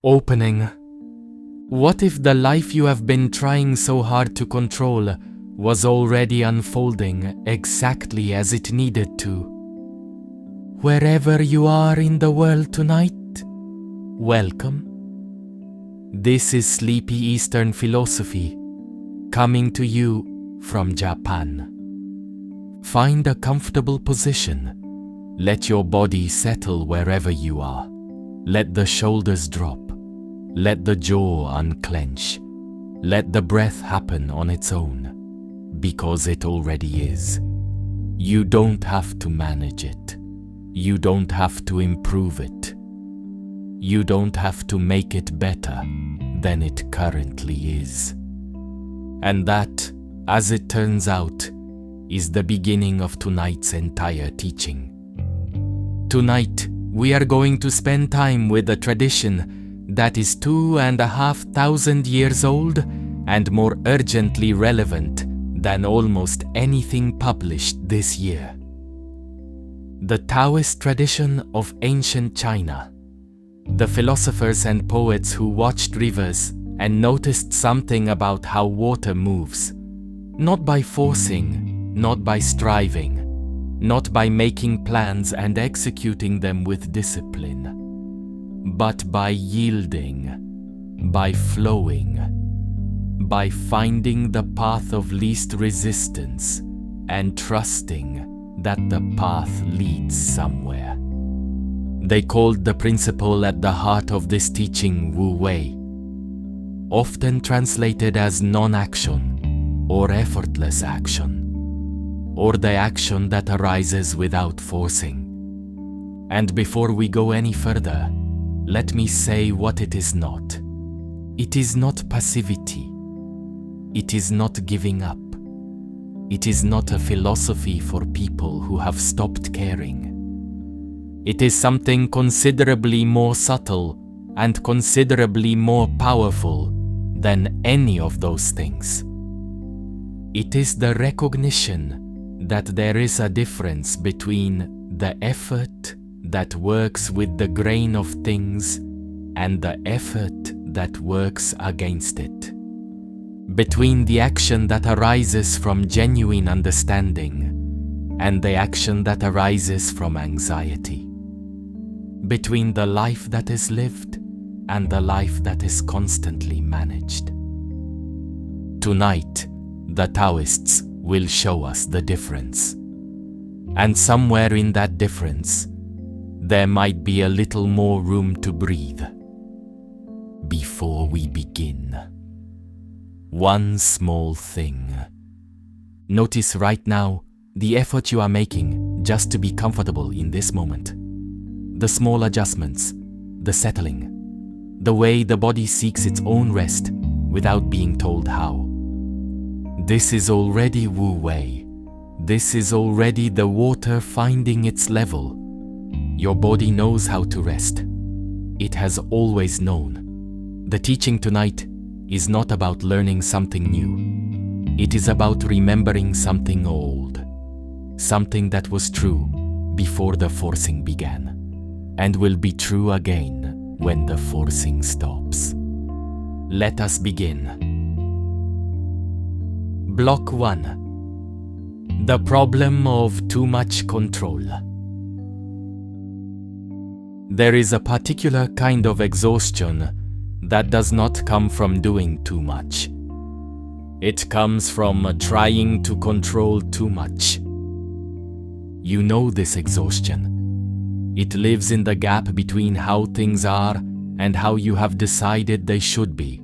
Opening. What if the life you have been trying so hard to control was already unfolding exactly as it needed to? Wherever you are in the world tonight, welcome. This is Sleepy Eastern Philosophy, coming to you from Japan. Find a comfortable position. Let your body settle wherever you are. Let the shoulders drop. Let the jaw unclench. Let the breath happen on its own, because it already is. You don't have to manage it. You don't have to improve it. You don't have to make it better than it currently is. And that, as it turns out, is the beginning of tonight's entire teaching. Tonight, we are going to spend time with a tradition that is 2,500 years old and more urgently relevant than almost anything published this year. The Taoist tradition of ancient China. The philosophers and poets who watched rivers and noticed something about how water moves, not by forcing, not by striving, not by making plans and executing them with discipline, but by yielding, by flowing, by finding the path of least resistance and trusting that the path leads somewhere. They called the principle at the heart of this teaching Wu Wei, often translated as non-action or effortless action, or the action that arises without forcing. And before we go any further, let me say what it is not. It is not passivity. It is not giving up. It is not a philosophy for people who have stopped caring. It is something considerably more subtle and considerably more powerful than any of those things. It is the recognition that there is a difference between the effort that works with the grain of things and the effort that works against it. Between the action that arises from genuine understanding and the action that arises from anxiety. Between the life that is lived and the life that is constantly managed. Tonight, the Taoists will show us the difference. And somewhere in that difference, there might be a little more room to breathe. Before we begin, one small thing. Notice right now the effort you are making just to be comfortable in this moment. The small adjustments, the settling, the way the body seeks its own rest without being told how. This is already Wu Wei. This is already the water finding its level. Your body knows how to rest. It has always known. The teaching tonight is not about learning something new. It is about remembering something old. Something that was true before the forcing began, and will be true again when the forcing stops. Let us begin. Block 1. The problem of too much control. There is a particular kind of exhaustion that does not come from doing too much. It comes from trying to control too much. You know this exhaustion. It lives in the gap between how things are and how you have decided they should be.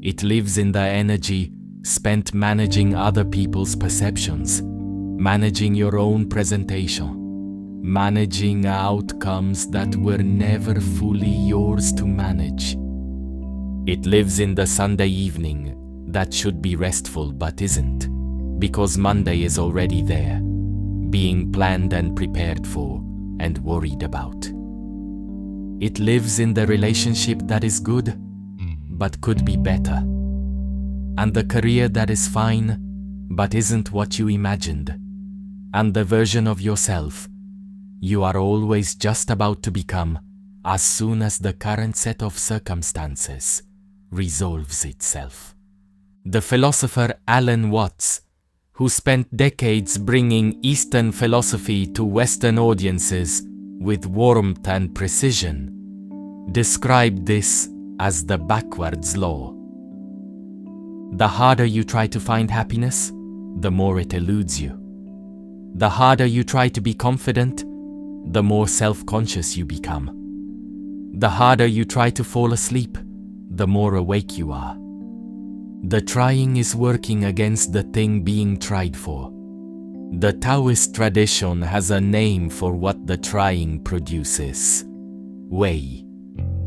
It lives in the energy spent managing other people's perceptions, managing your own presentation, managing outcomes that were never fully yours to manage. It lives in the Sunday evening that should be restful but isn't, because Monday is already there, being planned and prepared for and worried about. It lives in the relationship that is good but could be better, and the career that is fine but isn't what you imagined, and the version of yourself you are always just about to become as soon as the current set of circumstances resolves itself. The philosopher Alan Watts, who spent decades bringing Eastern philosophy to Western audiences with warmth and precision, described this as the backwards law. The harder you try to find happiness, the more it eludes you. The harder you try to be confident, the more self-conscious you become. The harder you try to fall asleep, the more awake you are. The trying is working against the thing being tried for. The Taoist tradition has a name for what the trying produces: wei,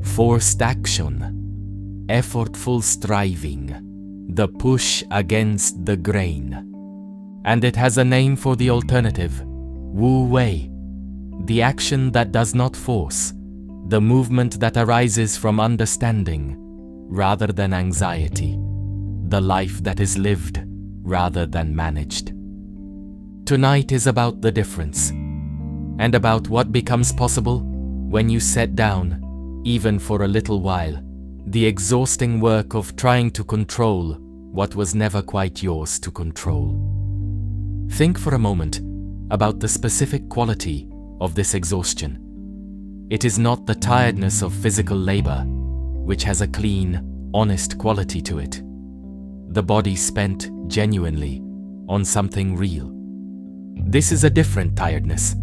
forced action, effortful striving, the push against the grain. And it has a name for the alternative: wu wei, the action that does not force, the movement that arises from understanding rather than anxiety, the life that is lived rather than managed. Tonight is about the difference, and about what becomes possible when you set down, even for a little while, the exhausting work of trying to control what was never quite yours to control. Think for a moment about the specific quality of this exhaustion. It is not the tiredness of physical labor, which has a clean, honest quality to it. The body spent genuinely on something real. This is a different tiredness.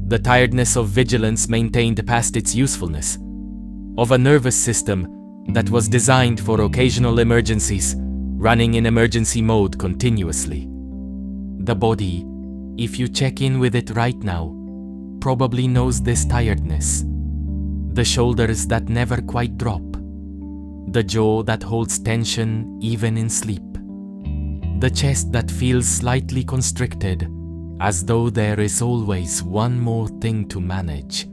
The tiredness of vigilance maintained past its usefulness, of a nervous system that was designed for occasional emergencies, running in emergency mode continuously. The body, if you check in with it right now, probably knows this tiredness. The shoulders that never quite drop. The jaw that holds tension even in sleep. The chest that feels slightly constricted, as though there is always one more thing to manage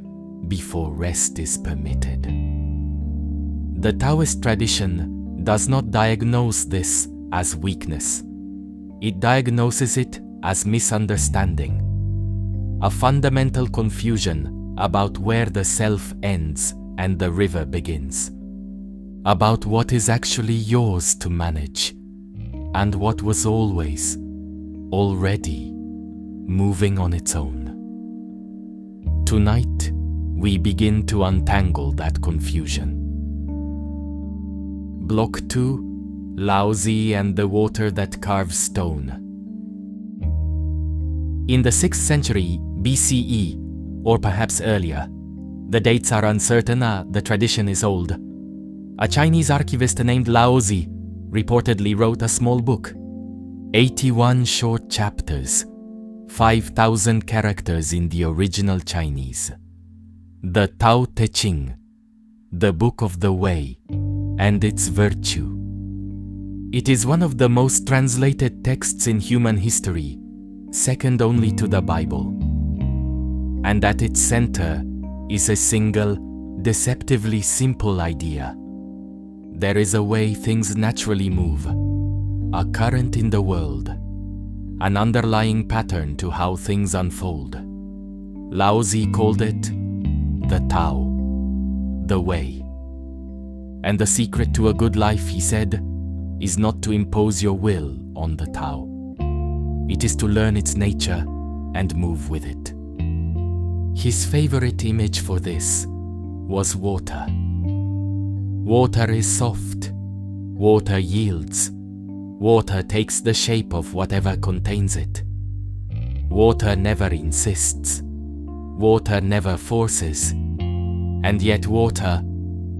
before rest is permitted. The Taoist tradition does not diagnose this as weakness. It diagnoses it as misunderstanding, a fundamental confusion about where the self ends and the river begins, about what is actually yours to manage, and what was always, already, moving on its own. Tonight, we begin to untangle that confusion. Block 2, Laozi and the Water That Carves Stone. In the 6th century BCE, or perhaps earlier, the dates are uncertain, the tradition is old, a Chinese archivist named Laozi reportedly wrote a small book, 81 short chapters, 5,000 characters in the original Chinese. The Tao Te Ching, the Book of the Way, and its virtue. It is one of the most translated texts in human history, second only to the Bible. And at its center is a single, deceptively simple idea. There is a way things naturally move, a current in the world, an underlying pattern to how things unfold. Laozi called it the Tao, the way. And the secret to a good life, he said, is not to impose your will on the Tao. It is to learn its nature and move with it. His favorite image for this was water. Water is soft. Water yields. Water takes the shape of whatever contains it. Water never insists. Water never forces. And yet water,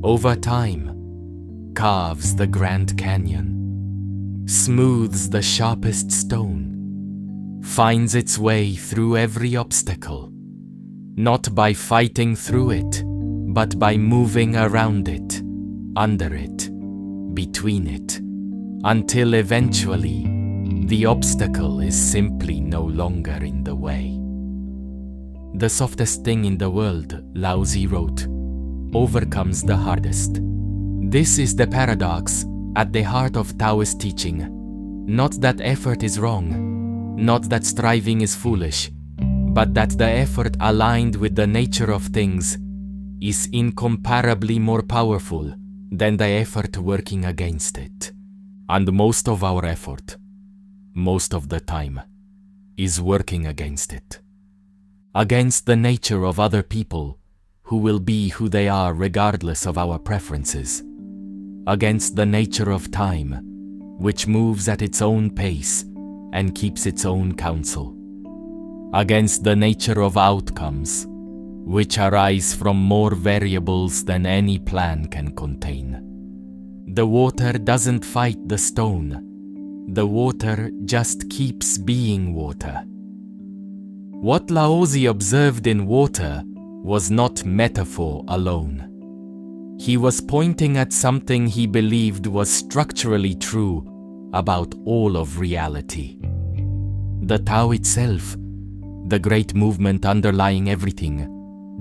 over time, carves the Grand Canyon, smooths the sharpest stone, finds its way through every obstacle, not by fighting through it, but by moving around it, under it, between it, until eventually the obstacle is simply no longer in the way. The softest thing in the world, Laozi wrote, overcomes the hardest. This is the paradox at the heart of Taoist teaching. Not that effort is wrong, not that striving is foolish, but that the effort aligned with the nature of things is incomparably more powerful than the effort working against it. And most of our effort, most of the time, is working against it. Against the nature of other people who will be who they are regardless of our preferences. Against the nature of time, which moves at its own pace and keeps its own counsel. Against the nature of outcomes, which arise from more variables than any plan can contain. The water doesn't fight the stone. The water just keeps being water. What Laozi observed in water was not metaphor alone. He was pointing at something he believed was structurally true about all of reality. The Tao itself, the great movement underlying everything,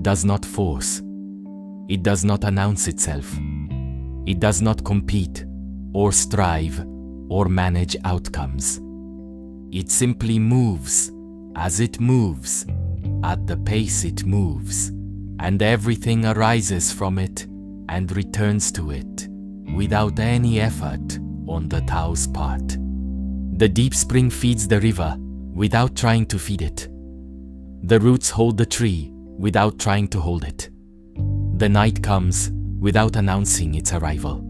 does not force. It does not announce itself. It does not compete or strive or manage outcomes. It simply moves as it moves, at the pace it moves, and everything arises from it and returns to it without any effort on the Tao's part. The deep spring feeds the river without trying to feed it. The roots hold the tree without trying to hold it. The night comes without announcing its arrival.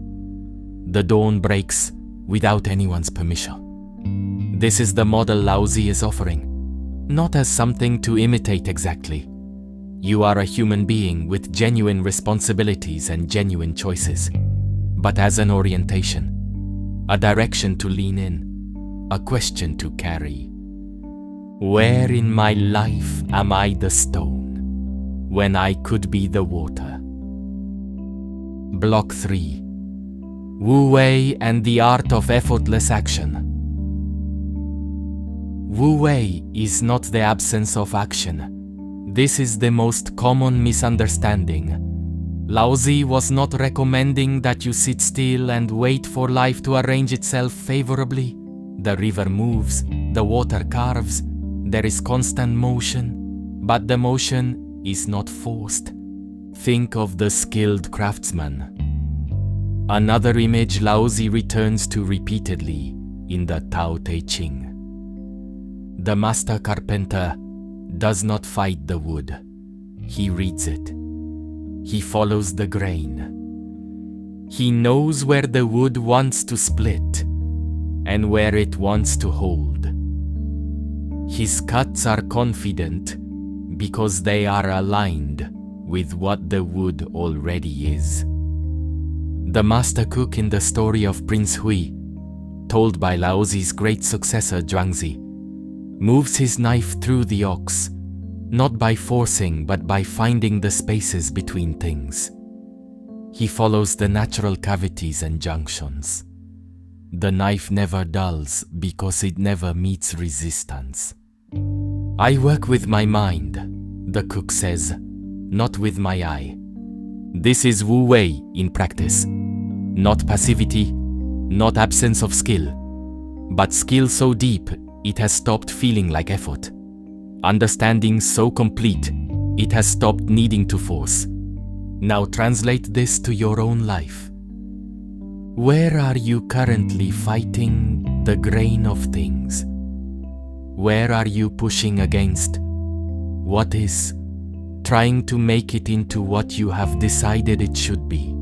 The dawn breaks without anyone's permission. This is the model Laozi is offering, not as something to imitate exactly. You are a human being with genuine responsibilities and genuine choices, but as an orientation, a direction to lean in, a question to carry. Where in my life am I the stone, when I could be the water? Block 3. Wu Wei and the Art of Effortless Action. Wu Wei is not the absence of action. This is the most common misunderstanding. Laozi was not recommending that you sit still and wait for life to arrange itself favorably. The river moves, the water carves, there is constant motion, but the motion is not forced. Think of the skilled craftsman. Another image Laozi returns to repeatedly in the Tao Te Ching. The master carpenter does not fight the wood. He reads it. He follows the grain. He knows where the wood wants to split and where it wants to hold. His cuts are confident because they are aligned with what the wood already is. The master cook in the story of Prince Hui, told by Laozi's great successor Zhuangzi, moves his knife through the ox, not by forcing but by finding the spaces between things. He follows the natural cavities and junctions. The knife never dulls because it never meets resistance. I work with my mind, the cook says, not with my eye. This is Wu Wei in practice. Not passivity, not absence of skill, but skill so deep it has stopped feeling like effort. Understanding so complete, it has stopped needing to force. Now translate this to your own life. Where are you currently fighting the grain of things? Where are you pushing against what is, trying to make it into what you have decided it should be?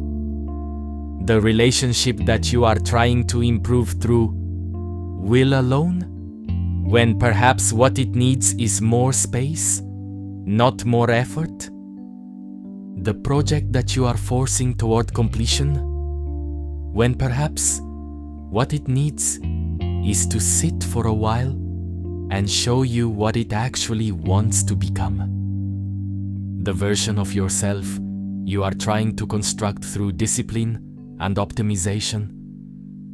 The relationship that you are trying to improve through will alone? When perhaps what it needs is more space, not more effort? The project that you are forcing toward completion? When perhaps what it needs is to sit for a while and show you what it actually wants to become. The version of yourself you are trying to construct through discipline and optimization,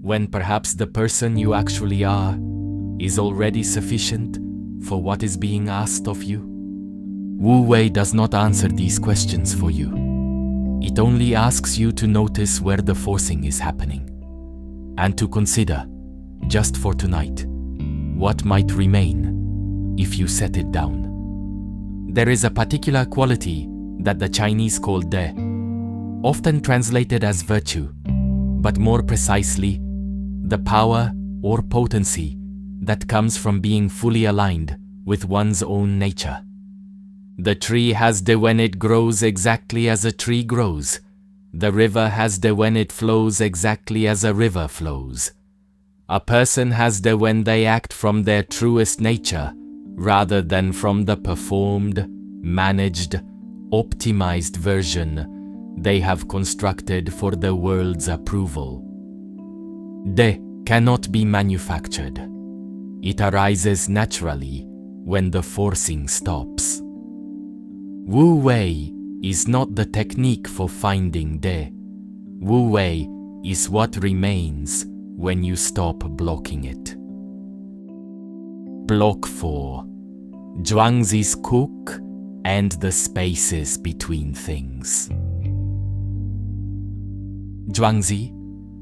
when perhaps the person you actually are is already sufficient for what is being asked of you? Wu Wei does not answer these questions for you. It only asks you to notice where the forcing is happening, and to consider, just for tonight, what might remain if you set it down. There is a particular quality that the Chinese call De, often translated as virtue, but more precisely, the power or potency that comes from being fully aligned with one's own nature. The tree has De when it grows exactly as a tree grows. The river has De when it flows exactly as a river flows. A person has De when they act from their truest nature, rather than from the performed, managed, optimized version they have constructed for the world's approval. De cannot be manufactured. It arises naturally when the forcing stops. Wu Wei is not the technique for finding De. Wu Wei is what remains when you stop blocking it. Block 4. Zhuangzi's cook and the spaces between things. Zhuangzi,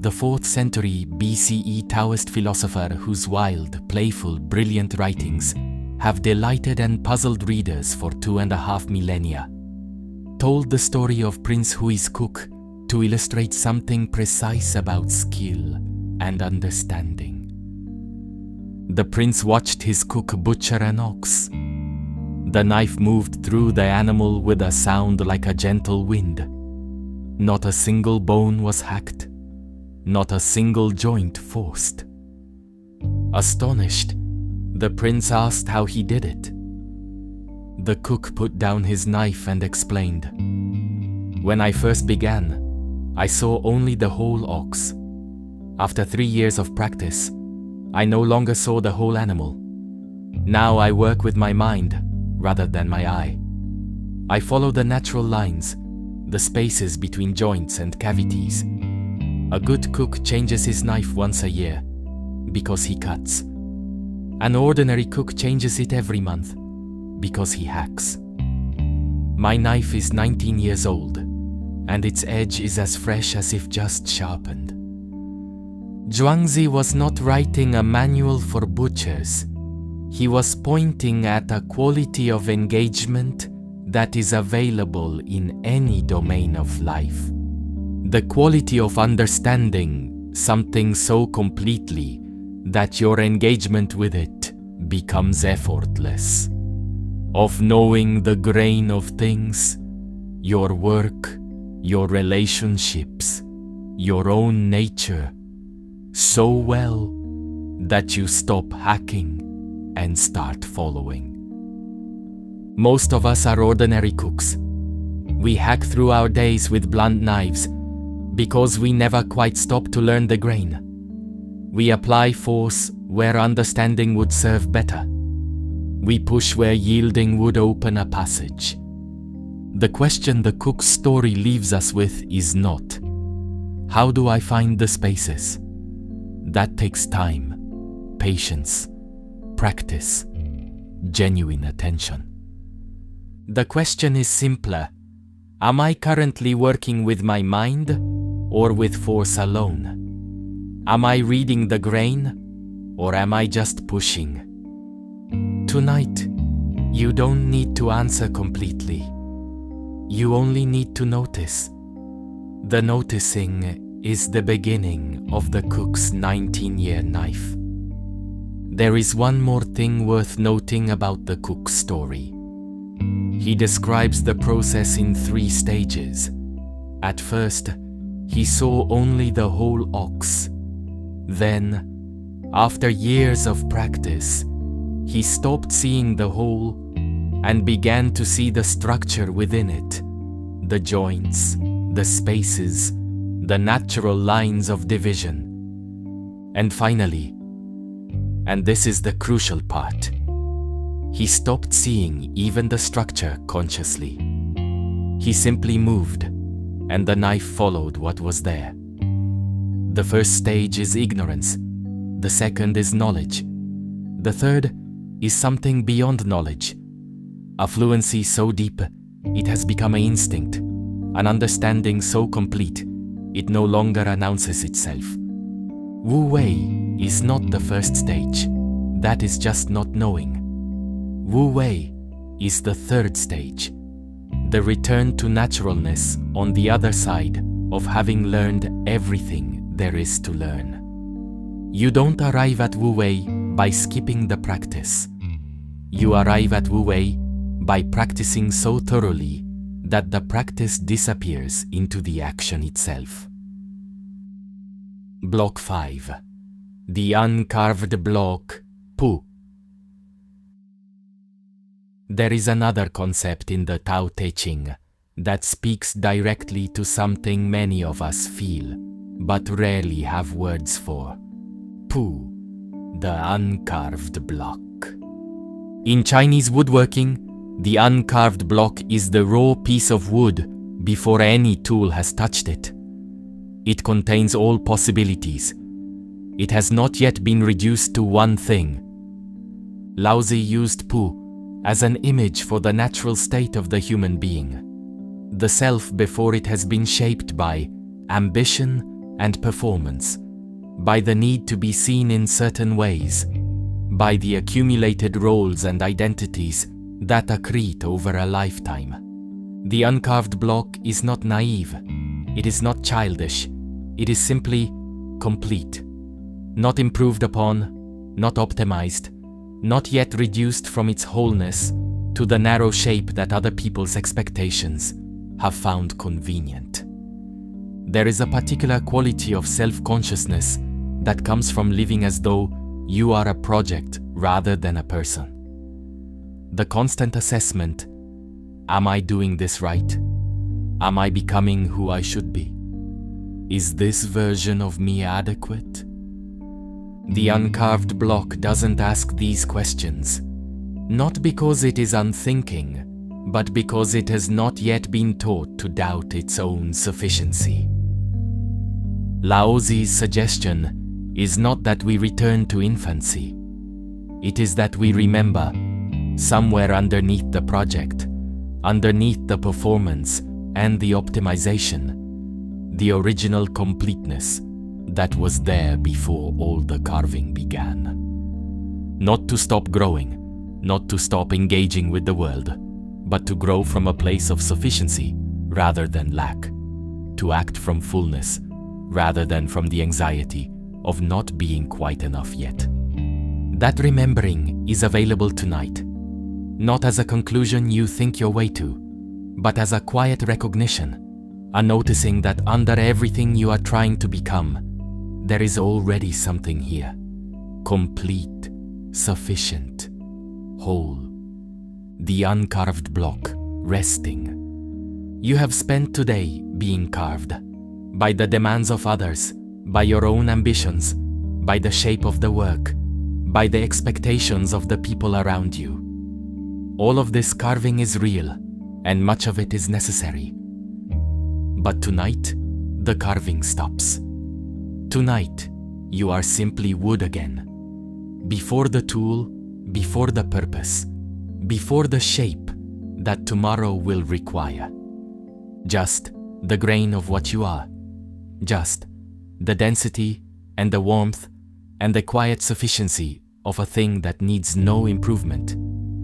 the 4th century BCE Taoist philosopher whose wild, playful, brilliant writings have delighted and puzzled readers for 2.5 millennia, told the story of Prince Hui's cook to illustrate something precise about skill and understanding. The prince watched his cook butcher an ox. The knife moved through the animal with a sound like a gentle wind. Not a single bone was hacked, not a single joint forced. Astonished, the prince asked how he did it. The cook put down his knife and explained, "When I first began, I saw only the whole ox. After 3 years of practice, I no longer saw the whole animal. Now I work with my mind rather than my eye. I follow the natural lines, the spaces between joints and cavities. A good cook changes his knife once a year because he cuts. An ordinary cook changes it every month because he hacks. My knife is 19 years old, and its edge is as fresh as if just sharpened." Zhuangzi was not writing a manual for butchers. He was pointing at a quality of engagement that is available in any domain of life. The quality of understanding something so completely that your engagement with it becomes effortless. Of knowing the grain of things, your work, your relationships, your own nature, so well that you stop hacking and start following. Most of us are ordinary cooks. We hack through our days with blunt knives because we never quite stop to learn the grain. We apply force where understanding would serve better. We push where yielding would open a passage. The question the cook's story leaves us with is not, "How do I find the spaces?" That takes time, patience, practice, genuine attention. The question is simpler. Am I currently working with my mind or with force alone? Am I reading the grain or am I just pushing? Tonight, you don't need to answer completely. You only need to notice. The noticing is the beginning of the cook's 19-year knife. There is one more thing worth noting about the cook's story. He describes the process in 3 stages. At first, he saw only the whole ox. Then, after years of practice, he stopped seeing the whole and began to see the structure within it, the joints, the spaces, the natural lines of division. And finally, and this is the crucial part, he stopped seeing even the structure consciously. He simply moved, and the knife followed what was there. The first stage is ignorance. The second is knowledge. The third is something beyond knowledge. A fluency so deep, it has become an instinct, an understanding so complete, it no longer announces itself. Wu Wei is not the first stage. That is just not knowing. Wu Wei is the third stage, the return to naturalness on the other side of having learned everything there is to learn. You don't arrive at Wu Wei by skipping the practice. You arrive at Wu Wei by practicing so thoroughly that the practice disappears into the action itself. Block 5. The uncarved block, Pu. There is another concept in the Tao Te Ching that speaks directly to something many of us feel, but rarely have words for. Pu, the uncarved block. In Chinese woodworking, the uncarved block is the raw piece of wood before any tool has touched it. It contains all possibilities. It has not yet been reduced to one thing. Laozi used Pu as an image for the natural state of the human being, the self before it has been shaped by ambition and performance, by the need to be seen in certain ways, by the accumulated roles and identities that accrete over a lifetime. The uncarved block is not naive, it is not childish, it is simply complete, not improved upon, not optimized, not yet reduced from its wholeness to the narrow shape that other people's expectations have found convenient. There is a particular quality of self-consciousness that comes from living as though you are a project rather than a person. The constant assessment, am I doing this right? Am I becoming who I should be? Is this version of me adequate? The uncarved block doesn't ask these questions, not because it is unthinking, but because it has not yet been taught to doubt its own sufficiency. Laozi's suggestion is not that we return to infancy. It is that we remember, somewhere underneath the project, underneath the performance and the optimization, the original completeness that was there before all the carving began. Not to stop growing, not to stop engaging with the world, but to grow from a place of sufficiency rather than lack, to act from fullness rather than from the anxiety of not being quite enough yet. That remembering is available tonight, not as a conclusion you think your way to, but as a quiet recognition, a noticing that under everything you are trying to become, there is already something here, complete, sufficient, whole. The uncarved block, resting. You have spent today being carved by the demands of others, by your own ambitions, by the shape of the work, by the expectations of the people around you. All of this carving is real, and much of it is necessary. But tonight, the carving stops. Tonight, you are simply wood again. Before the tool, before the purpose, before the shape that tomorrow will require. Just the grain of what you are. Just the density and the warmth and the quiet sufficiency of a thing that needs no improvement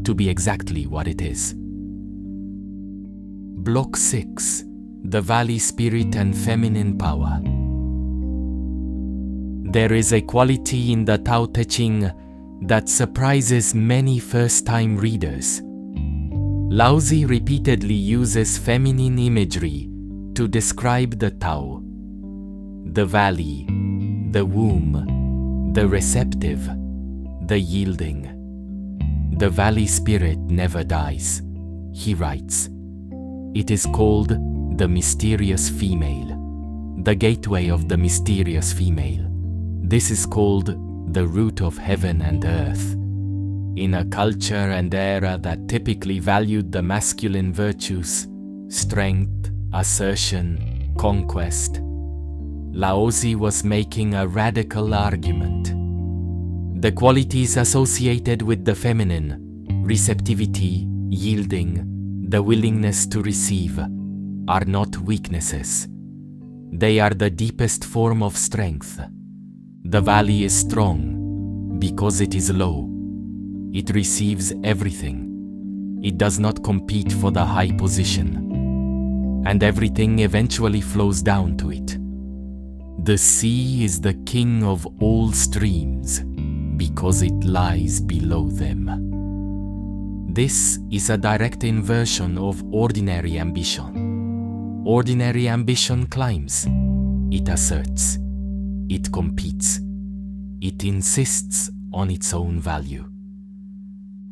to be exactly what it is. Block 6. The Valley Spirit and Feminine Power. There is a quality in the Tao Te Ching that surprises many first-time readers. Laozi repeatedly uses feminine imagery to describe the Tao. The valley, the womb, the receptive, the yielding. The valley spirit never dies, he writes. It is called the mysterious female, the gateway of the mysterious female. This is called the root of heaven and earth. In a culture and era that typically valued the masculine virtues, strength, assertion, conquest, Laozi was making a radical argument. The qualities associated with the feminine, receptivity, yielding, the willingness to receive, are not weaknesses. They are the deepest form of strength. The valley is strong because it is low. It receives everything. It does not compete for the high position, and everything eventually flows down to it. The sea is the king of all streams because it lies below them. This is a direct inversion of ordinary ambition. Ordinary ambition climbs, it asserts, it competes, it insists on its own value.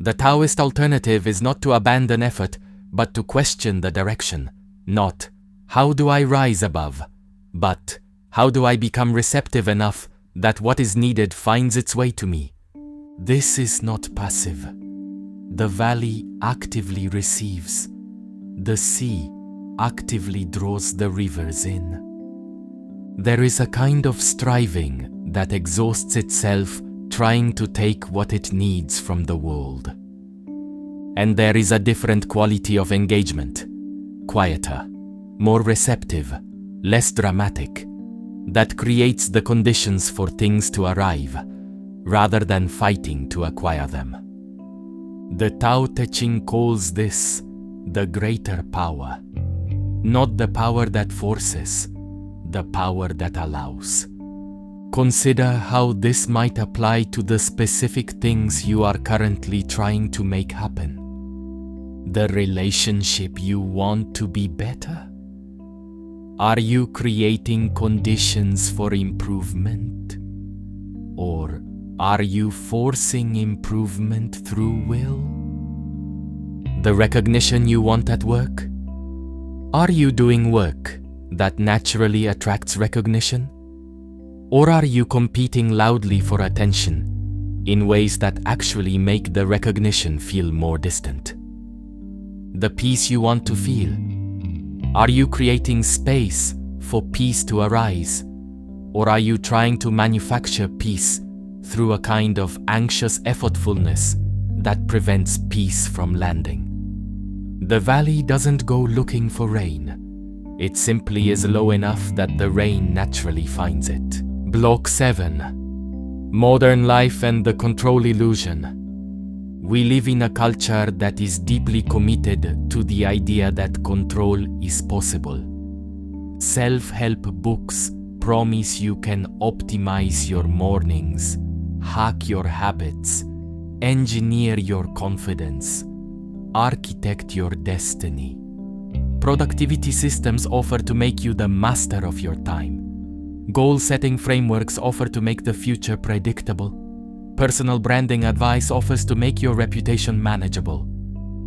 The Taoist alternative is not to abandon effort, but to question the direction. Not, how do I rise above? But, how do I become receptive enough that what is needed finds its way to me? This is not passive. The valley actively receives. The sea actively draws the rivers in. There is a kind of striving that exhausts itself trying to take what it needs from the world. And there is a different quality of engagement, quieter, more receptive, less dramatic, that creates the conditions for things to arrive, rather than fighting to acquire them. The Tao Te Ching calls this the greater power, not the power that forces, the power that allows. Consider how this might apply to the specific things you are currently trying to make happen. The relationship you want to be better? Are you creating conditions for improvement? Or are you forcing improvement through will? The recognition you want at work? Are you doing work that naturally attracts recognition? Or are you competing loudly for attention in ways that actually make the recognition feel more distant? The peace you want to feel? Are you creating space for peace to arise? Or are you trying to manufacture peace through a kind of anxious effortfulness that prevents peace from landing? The valley doesn't go looking for rain. It simply is low enough that the rain naturally finds it. Block 7. Modern life and the control illusion. We live in a culture that is deeply committed to the idea that control is possible. Self-help books promise you can optimize your mornings, hack your habits, engineer your confidence, architect your destiny. Productivity systems offer to make you the master of your time. Goal-setting frameworks offer to make the future predictable. Personal branding advice offers to make your reputation manageable.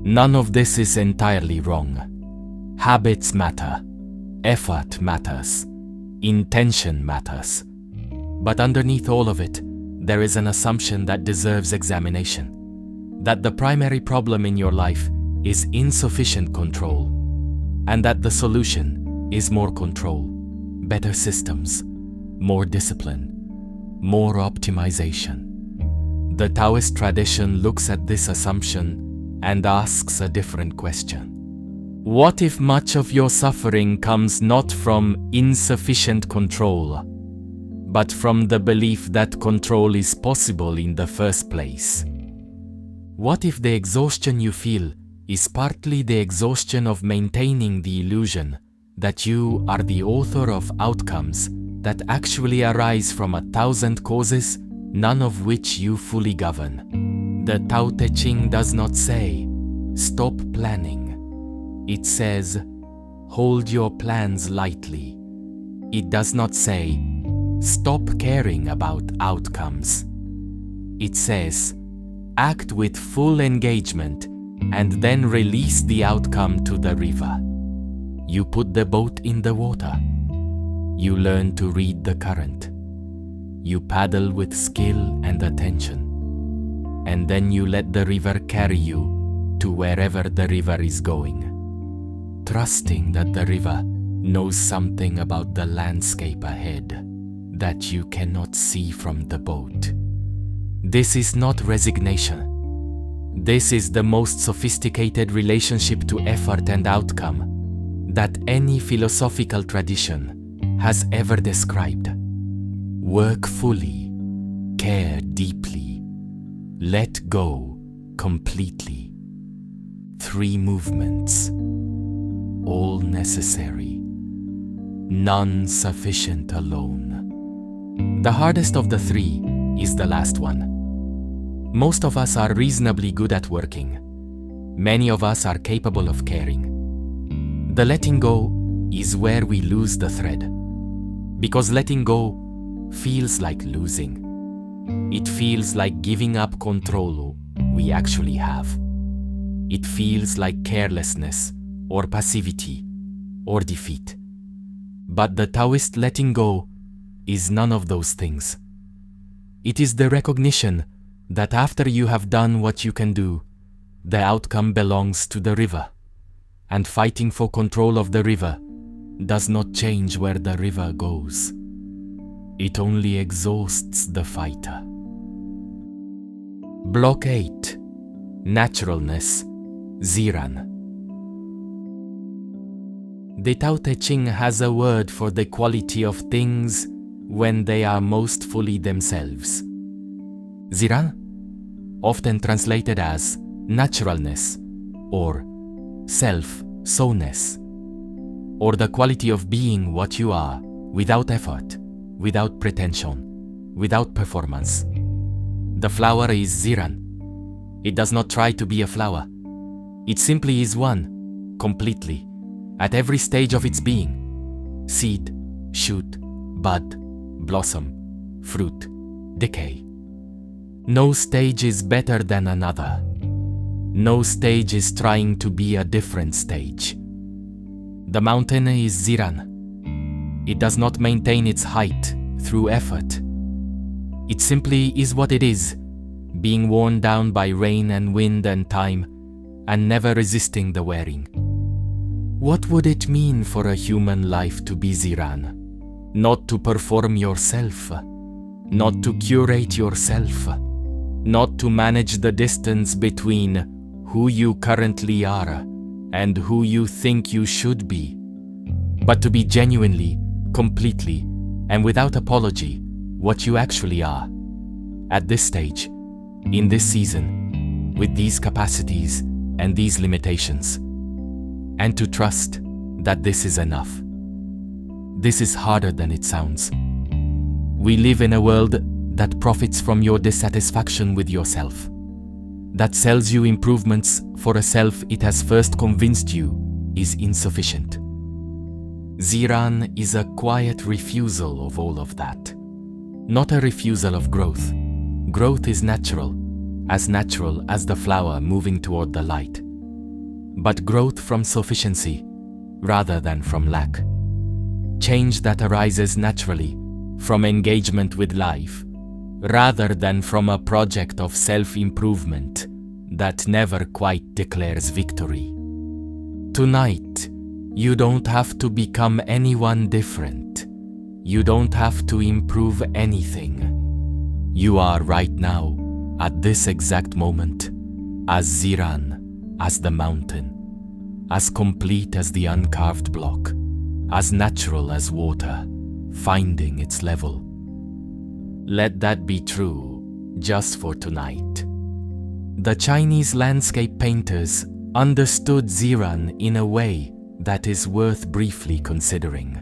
None of this is entirely wrong. Habits matter. Effort matters. Intention matters. But underneath all of it, there is an assumption that deserves examination. That the primary problem in your life is insufficient control, and that the solution is more control, better systems, more discipline, more optimization. The Taoist tradition looks at this assumption and asks a different question. What if much of your suffering comes not from insufficient control, but from the belief that control is possible in the first place? What if the exhaustion you feel is partly the exhaustion of maintaining the illusion that you are the author of outcomes that actually arise from 1,000 causes, none of which you fully govern? The Tao Te Ching does not say, stop planning. It says, hold your plans lightly. It does not say, stop caring about outcomes. It says, act with full engagement and then release the outcome to the river. You put the boat in the water. You learn to read the current. You paddle with skill and attention. And then you let the river carry you to wherever the river is going, trusting that the river knows something about the landscape ahead that you cannot see from the boat. This is not resignation. This is the most sophisticated relationship to effort and outcome that any philosophical tradition has ever described. Work fully, care deeply, let go completely. 3 movements, all necessary, none sufficient alone. The hardest of the 3 is the last one. Most of us are reasonably good at working. Many of us are capable of caring. The letting go is where we lose the thread. Because letting go feels like losing. It feels like giving up control we actually have. It feels like carelessness or passivity or defeat. But the Taoist letting go is none of those things. It is the recognition that after you have done what you can do, the outcome belongs to the river, and fighting for control of the river does not change where the river goes. It only exhausts the fighter. Block 8. Naturalness, Ziran. The Tao Te Ching has a word for the quality of things when they are most fully themselves. Ziran, often translated as naturalness or self-sowness, or the quality of being what you are without effort, without pretension, without performance. The flower is Ziran. It does not try to be a flower. It simply is one, completely, at every stage of its being. Seed, shoot, bud, blossom, fruit, decay. No stage is better than another. No stage is trying to be a different stage. The mountain is Ziran. It does not maintain its height through effort. It simply is what it is, being worn down by rain and wind and time, and never resisting the wearing. What would it mean for a human life to be Ziran? Not to perform yourself, not to curate yourself, not to manage the distance between who you currently are and who you think you should be, but to be genuinely, completely, and without apology what you actually are, at this stage, in this season, with these capacities and these limitations, and to trust that this is enough. This is harder than it sounds. We live in a world that profits from your dissatisfaction with yourself, that sells you improvements for a self it has first convinced you is insufficient. Ziran is a quiet refusal of all of that. Not a refusal of growth. Growth is natural as the flower moving toward the light. But growth from sufficiency rather than from lack. Change that arises naturally from engagement with life rather than from a project of self-improvement that never quite declares victory. Tonight, you don't have to become anyone different. You don't have to improve anything. You are right now, at this exact moment, as Ziran, as the mountain, as complete as the uncarved block, as natural as water, finding its level. Let that be true, just for tonight. The Chinese landscape painters understood Ziran in a way that is worth briefly considering.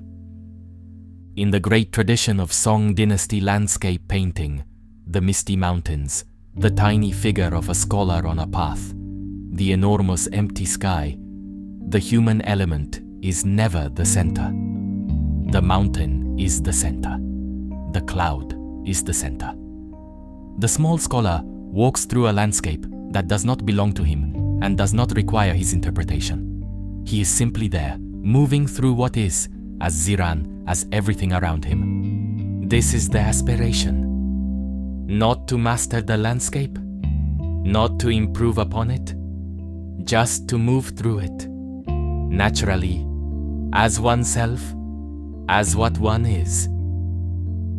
In the great tradition of Song dynasty landscape painting, the misty mountains, the tiny figure of a scholar on a path, the enormous empty sky, the human element is never the center. The mountain is the center. The cloud is the center. The small scholar walks through a landscape that does not belong to him and does not require his interpretation. He is simply there, moving through what is, as Ziran, as everything around him. This is the aspiration. Not to master the landscape, not to improve upon it, just to move through it, naturally, as oneself, as what one is.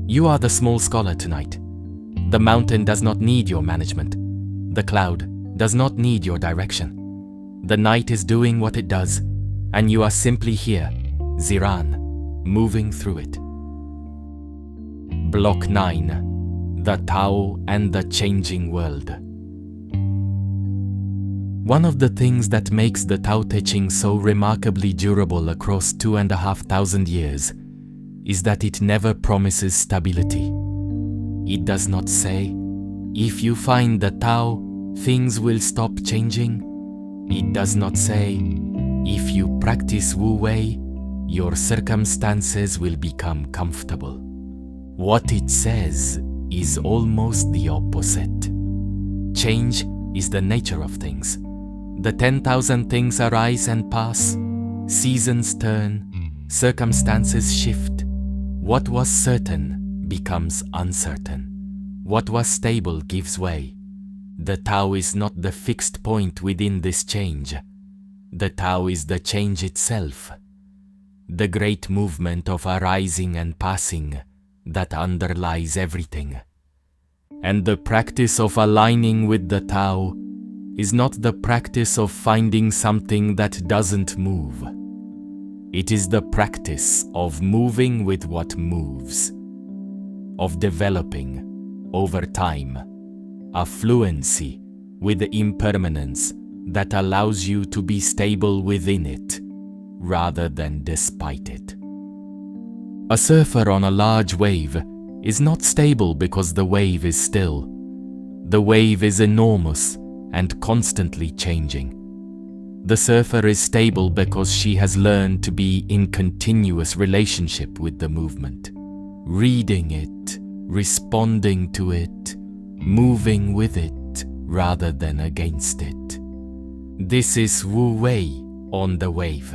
You are the small scholar tonight. The mountain does not need your management. The cloud does not need your direction. The night is doing what it does, and you are simply here, Ziran, moving through it. Block 9. The Tao and the Changing World. One of the things that makes the Tao Te Ching so remarkably durable across 2,500 years is that it never promises stability. It does not say, if you find the Tao, things will stop changing. It does not say, if you practice Wu Wei, your circumstances will become comfortable. What it says is almost the opposite. Change is the nature of things. The 10,000 things arise and pass, seasons turn, circumstances shift. What was certain becomes uncertain. What was stable gives way. The Tao is not the fixed point within this change. The Tao is the change itself, the great movement of arising and passing that underlies everything. And the practice of aligning with the Tao is not the practice of finding something that doesn't move. It is the practice of moving with what moves, of developing, over time, a fluency with the impermanence that allows you to be stable within it, rather than despite it. A surfer on a large wave is not stable because the wave is still. The wave is enormous and constantly changing. The surfer is stable because she has learned to be in continuous relationship with the movement, reading it, responding to it, moving with it rather than against it. This is Wu Wei on the wave.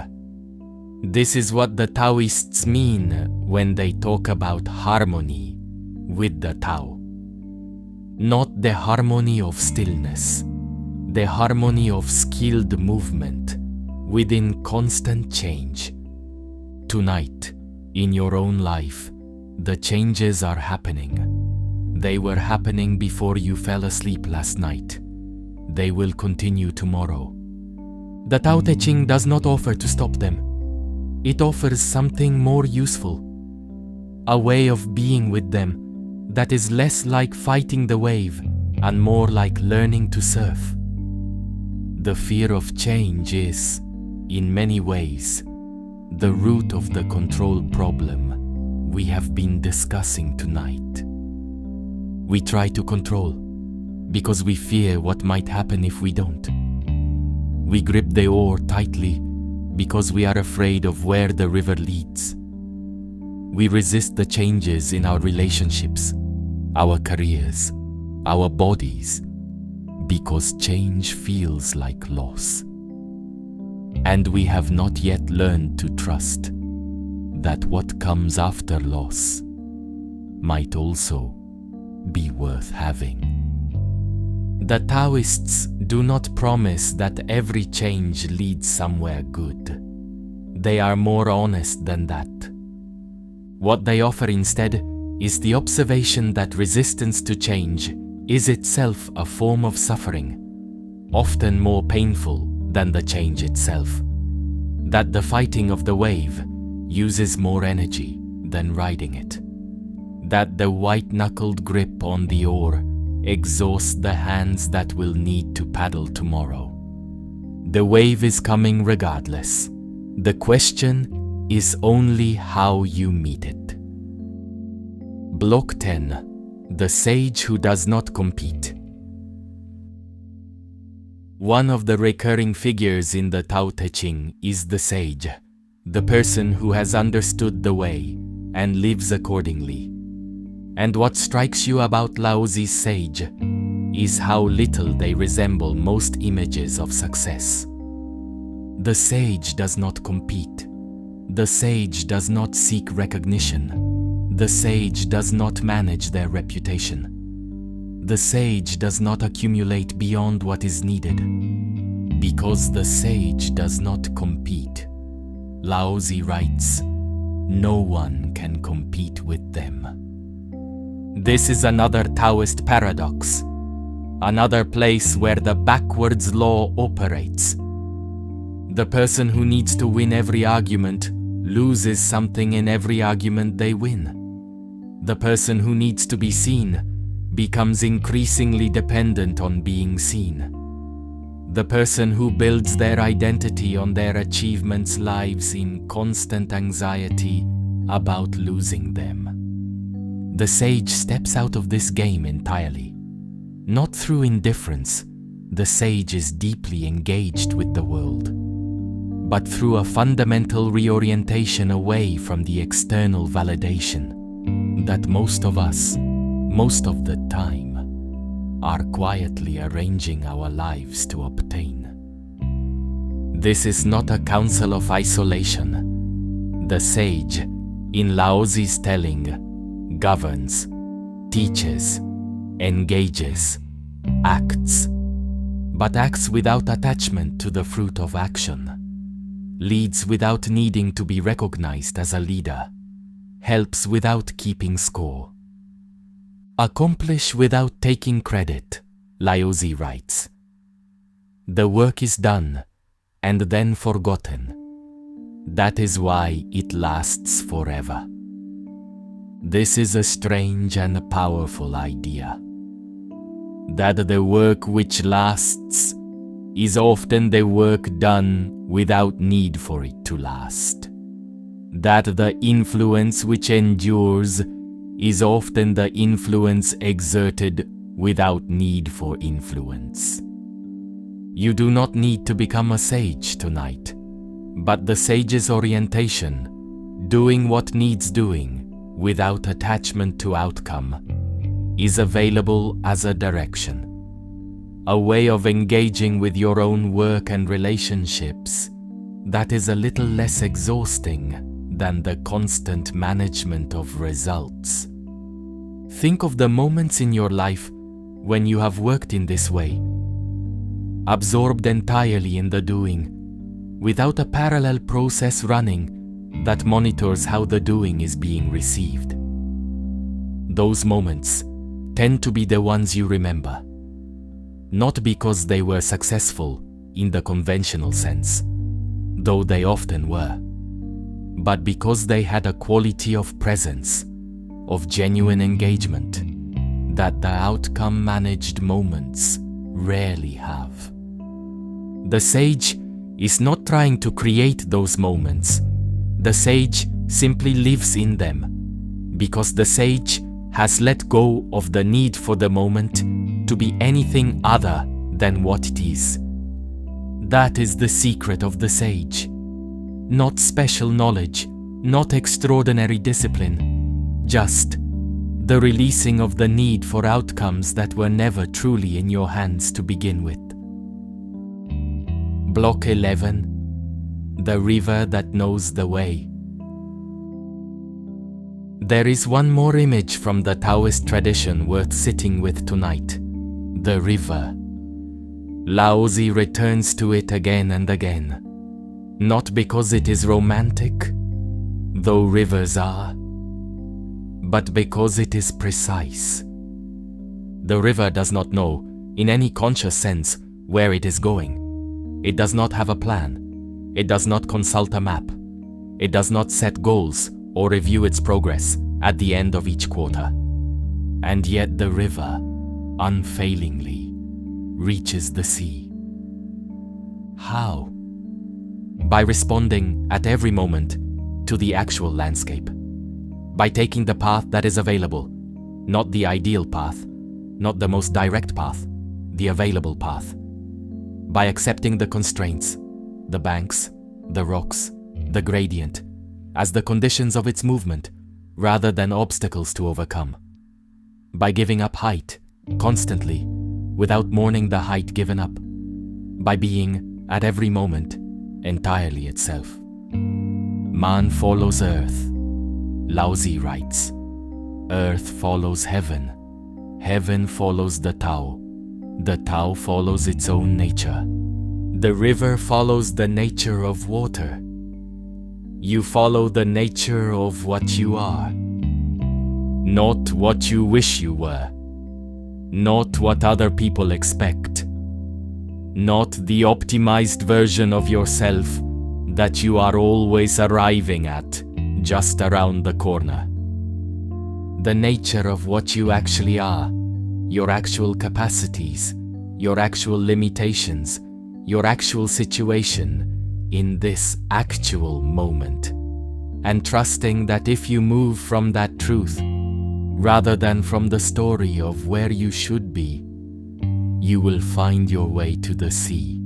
This is what the Taoists mean when they talk about harmony with the Tao. Not the harmony of stillness, the harmony of skilled movement within constant change. Tonight, in your own life, the changes are happening. They were happening before you fell asleep last night. They will continue tomorrow. The Tao Te Ching does not offer to stop them. It offers something more useful, a way of being with them that is less like fighting the wave and more like learning to surf. The fear of change is, in many ways, the root of the control problem we have been discussing tonight. We try to control because we fear what might happen if we don't. We grip the oar tightly because we are afraid of where the river leads. We resist the changes in our relationships, our careers, our bodies, because change feels like loss. And we have not yet learned to trust that what comes after loss might also be worth having. The Taoists do not promise that every change leads somewhere good. They are more honest than that. What they offer instead is the observation that resistance to change is itself a form of suffering, often more painful than the change itself. That the fighting of the wave uses more energy than riding it. That the white-knuckled grip on the oar exhausts the hands that will need to paddle tomorrow. The wave is coming regardless. The question is only how you meet it. Block 10. The Sage Who Does Not Compete. One of the recurring figures in the Tao Te Ching is the sage, the person who has understood the way and lives accordingly. And what strikes you about Laozi's sage is how little they resemble most images of success. The sage does not compete. The sage does not seek recognition. The sage does not manage their reputation. The sage does not accumulate beyond what is needed. Because the sage does not compete, Laozi writes, no one can compete with them. This is another Taoist paradox, another place where the backwards law operates. The person who needs to win every argument loses something in every argument they win. The person who needs to be seen becomes increasingly dependent on being seen. The person who builds their identity on their achievements lives in constant anxiety about losing them. The sage steps out of this game entirely. Not through indifference, the sage is deeply engaged with the world, but through a fundamental reorientation away from the external validation that most of us, most of the time, are quietly arranging our lives to obtain. This is not a counsel of isolation. The sage, in Laozi's telling, governs, teaches, engages, acts, but acts without attachment to the fruit of action, leads without needing to be recognized as a leader, helps without keeping score. Accomplish without taking credit, Laozi writes. The work is done and then forgotten. That is why it lasts forever. This is a strange and powerful idea. That the work which lasts is often the work done without need for it to last. That the influence which endures is often the influence exerted without need for influence. You do not need to become a sage tonight, but the sage's orientation, doing what needs doing without attachment to outcome, is available as a direction, a way of engaging with your own work and relationships that is a little less exhausting than the constant management of results. Think of the moments in your life when you have worked in this way, absorbed entirely in the doing, without a parallel process running that monitors how the doing is being received. Those moments tend to be the ones you remember, not because they were successful in the conventional sense, though they often were, but because they had a quality of presence, of genuine engagement, that the outcome-managed moments rarely have. The sage is not trying to create those moments. The sage simply lives in them, because the sage has let go of the need for the moment to be anything other than what it is. That is the secret of the sage. Not special knowledge, not extraordinary discipline, just the releasing of the need for outcomes that were never truly in your hands to begin with. Block 11. The river that knows the way. There is one more image from the Taoist tradition worth sitting with tonight. The river. Laozi returns to it again and again. Not because it is romantic, though rivers are, but because it is precise. The river does not know, in any conscious sense, where it is going. It does not have a plan. It does not consult a map. It does not set goals or review its progress at the end of each quarter. And yet the river, unfailingly, reaches the sea. How? By responding at every moment to the actual landscape. By taking the path that is available, not the ideal path, not the most direct path, the available path. By accepting the constraints, the banks, the rocks, the gradient, as the conditions of its movement, rather than obstacles to overcome. By giving up height, constantly, without mourning the height given up. By being, at every moment, entirely itself. Man follows earth. Laozi writes, earth follows heaven. Heaven follows the Tao. The Tao follows its own nature. The river follows the nature of water. You follow the nature of what you are, not what you wish you were, not what other people expect, not the optimized version of yourself that you are always arriving at just around the corner. The nature of what you actually are, your actual capacities, your actual limitations, your actual situation in this actual moment, and trusting that if you move from that truth, rather than from the story of where you should be, you will find your way to the sea.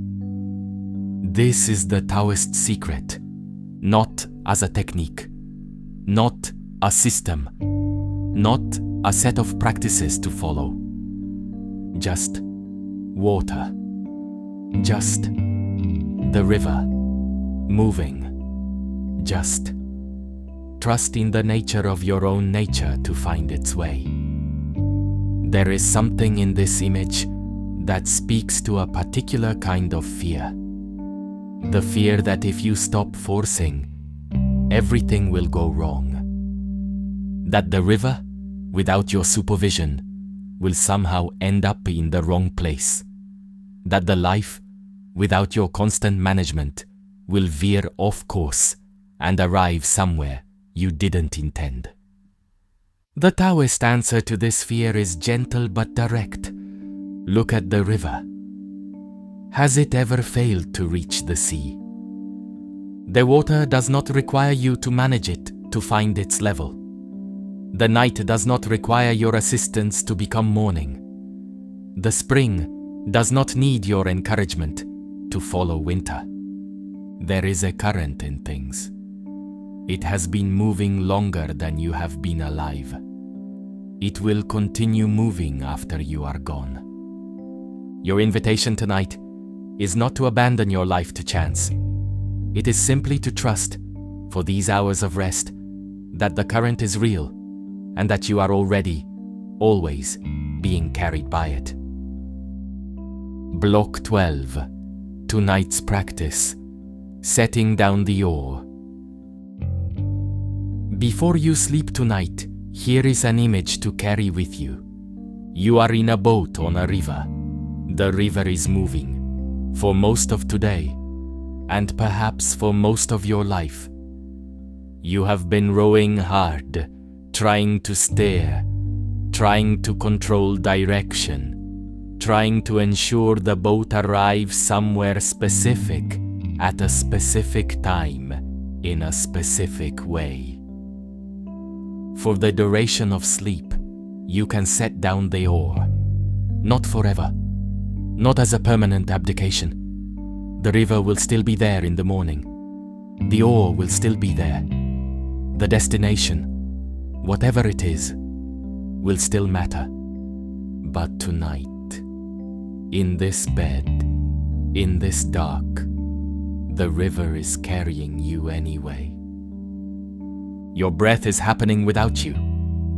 This is the Taoist secret, not as a technique, not a system, not a set of practices to follow. Just water, just the river moving, just trust in the nature of your own nature to find its way. There is something in this image that speaks to a particular kind of fear. The fear that if you stop forcing, everything will go wrong. That the river, without your supervision, will somehow end up in the wrong place. That the life, without your constant management, will veer off course and arrive somewhere you didn't intend. The Taoist answer to this fear is gentle but direct. Look at the river. Has it ever failed to reach the sea? The water does not require you to manage it to find its level. The night does not require your assistance to become morning. The spring does not need your encouragement to follow winter. There is a current in things. It has been moving longer than you have been alive. It will continue moving after you are gone. Your invitation tonight is not to abandon your life to chance. It is simply to trust, for these hours of rest, that the current is real and that you are already, always, being carried by it. Block 12. Tonight's practice. Setting down the oar. Before you sleep tonight, here is an image to carry with you. You are in a boat on a river. The river is moving, for most of today, and perhaps for most of your life. You have been rowing hard, trying to steer, trying to control direction, trying to ensure the boat arrives somewhere specific at a specific time in a specific way. For the duration of sleep, you can set down the oar, not forever, not as a permanent abdication. The river will still be there in the morning. The oar will still be there. The destination, whatever it is, will still matter. But tonight, in this bed, in this dark, the river is carrying you anyway. Your breath is happening without you.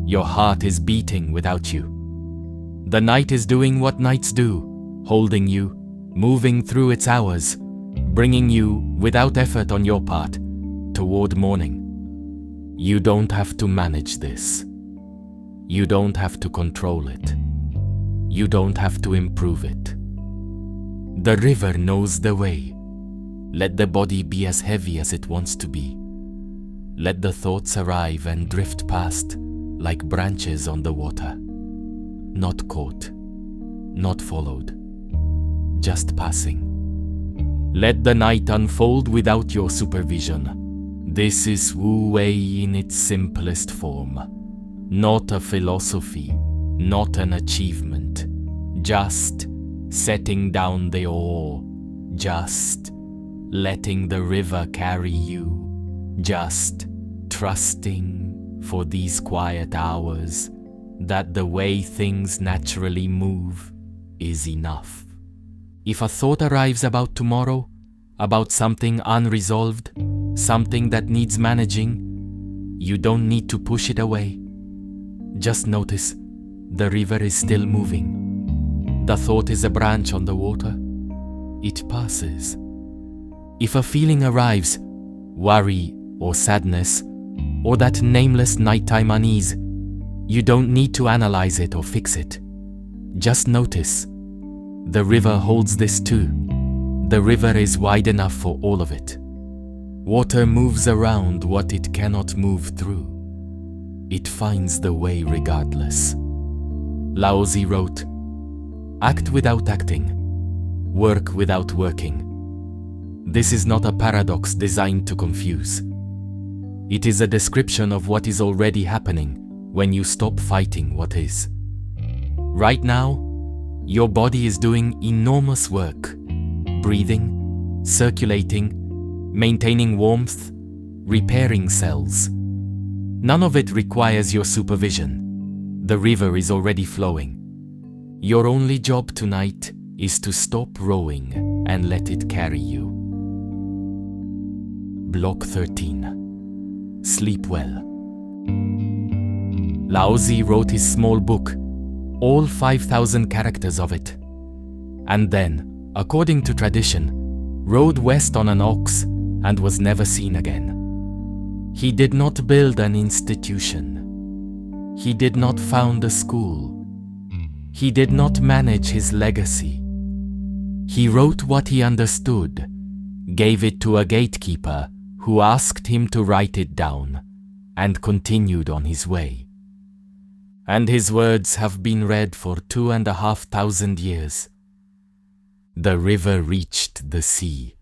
Your heart is beating without you. The night is doing what nights do, holding you, moving through its hours, bringing you, without effort on your part, toward morning. You don't have to manage this. You don't have to control it. You don't have to improve it. The river knows the way. Let the body be as heavy as it wants to be. Let the thoughts arrive and drift past like branches on the water. Not caught, not followed, just passing. Let the night unfold without your supervision. This is Wu Wei in its simplest form. Not a philosophy, not an achievement. Just setting down the oar. Just letting the river carry you. Just trusting for these quiet hours that the way things naturally move is enough. If a thought arrives about tomorrow, about something unresolved, something that needs managing, you don't need to push it away. Just notice the river is still moving. The thought is a branch on the water. It passes. If a feeling arrives, worry or sadness, or that nameless nighttime unease, you don't need to analyze it or fix it. Just notice. The river holds this too. The river is wide enough for all of it. Water moves around what it cannot move through. It finds the way regardless. Lao Tzu wrote, "Act without acting. work without working. This is not a paradox designed to confuse. It is a description of what is already happening when you stop fighting what is. Right now, your body is doing enormous work, breathing, circulating, maintaining warmth, repairing cells. None of it requires your supervision. The river is already flowing. Your only job tonight is to stop rowing and let it carry you. Block 13. Sleep well. Laozi wrote his small book, all 5,000 characters of it, and then, according to tradition, rode west on an ox and was never seen again. He did not build an institution. He did not found a school. He did not manage his legacy. He wrote what he understood, gave it to a gatekeeper who asked him to write it down, and continued on his way. And his words have been read for 2,500 years. The river reached the sea.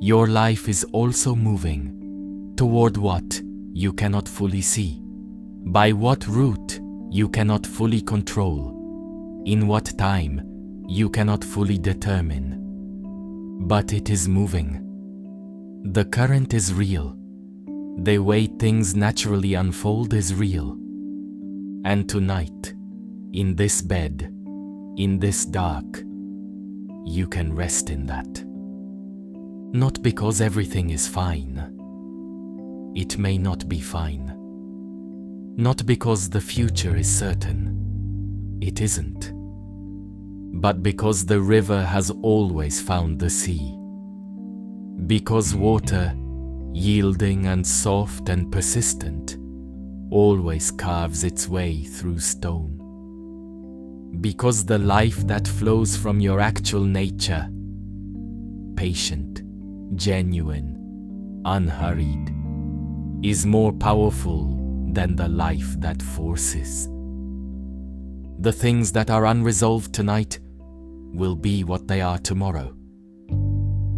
Your life is also moving toward what you cannot fully see, by what route you cannot fully control, in what time you cannot fully determine. But it is moving. The current is real. The way things naturally unfold is real. And tonight, in this bed, in this dark, you can rest in that. Not because everything is fine. It may not be fine. Not because the future is certain. It isn't. But because the river has always found the sea. Because water, yielding and soft and persistent, always carves its way through stone. Because the life that flows from your actual nature, patient, genuine, unhurried, is more powerful than the life that forces. The things that are unresolved tonight will be what they are tomorrow.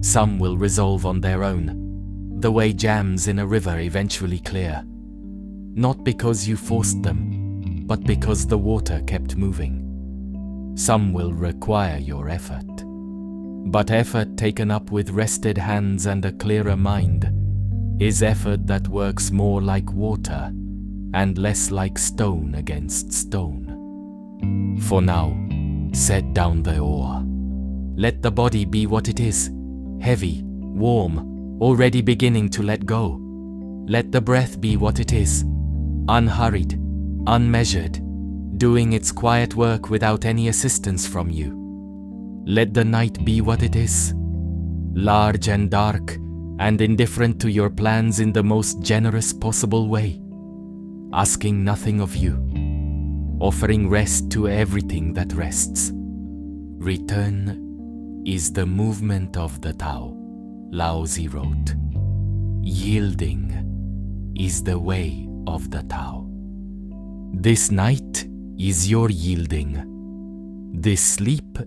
Some will resolve on their own, the way jams in a river eventually clear. Not because you forced them, but because the water kept moving. Some will require your effort. But effort taken up with rested hands and a clearer mind is effort that works more like water and less like stone against stone. For now, set down the oar. Let the body be what it is, heavy, warm, already beginning to let go. Let the breath be what it is, unhurried, unmeasured, doing its quiet work without any assistance from you. Let the night be what it is, large and dark and indifferent to your plans in the most generous possible way, asking nothing of you, offering rest to everything that rests. Return is the movement of the Tao, Laozi wrote. Yielding is the way of the Tao. This night is your yielding. This sleep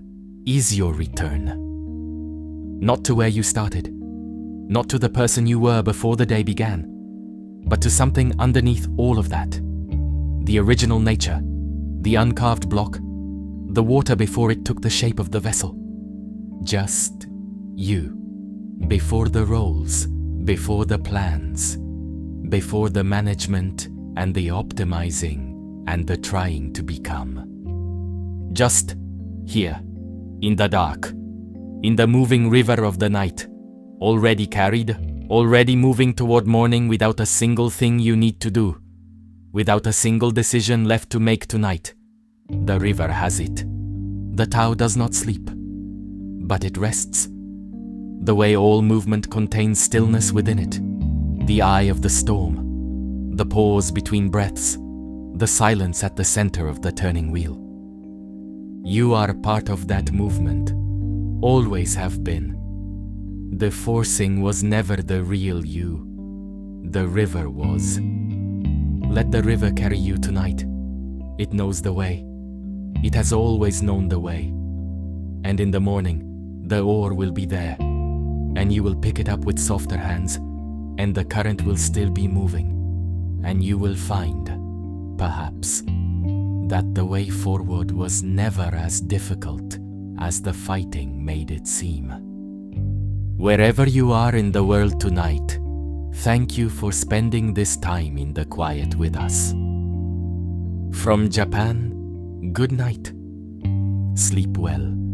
is your return. Not to where you started, not to the person you were before the day began, but to something underneath all of that. The original nature, the uncarved block, the water before it took the shape of the vessel. Just you, before the roles, before the plans, before the management and the optimizing and the trying to become. Just here, in the dark, in the moving river of the night, already carried, already moving toward morning without a single thing you need to do, without a single decision left to make tonight. The river has it. The Tao does not sleep, but it rests. The way all movement contains stillness within it, the eye of the storm, the pause between breaths, the silence at the center of the turning wheel. You are part of that movement, always have been. The forcing was never the real you. The river was. Let the river carry you tonight. It knows the way. It has always known the way. And in the morning, the ore will be there, and you will pick it up with softer hands, and the current will still be moving, and you will find, perhaps, that the way forward was never as difficult as the fighting made it seem. Wherever you are in the world tonight, thank you for spending this time in the quiet with us. From Japan, good night. Sleep well.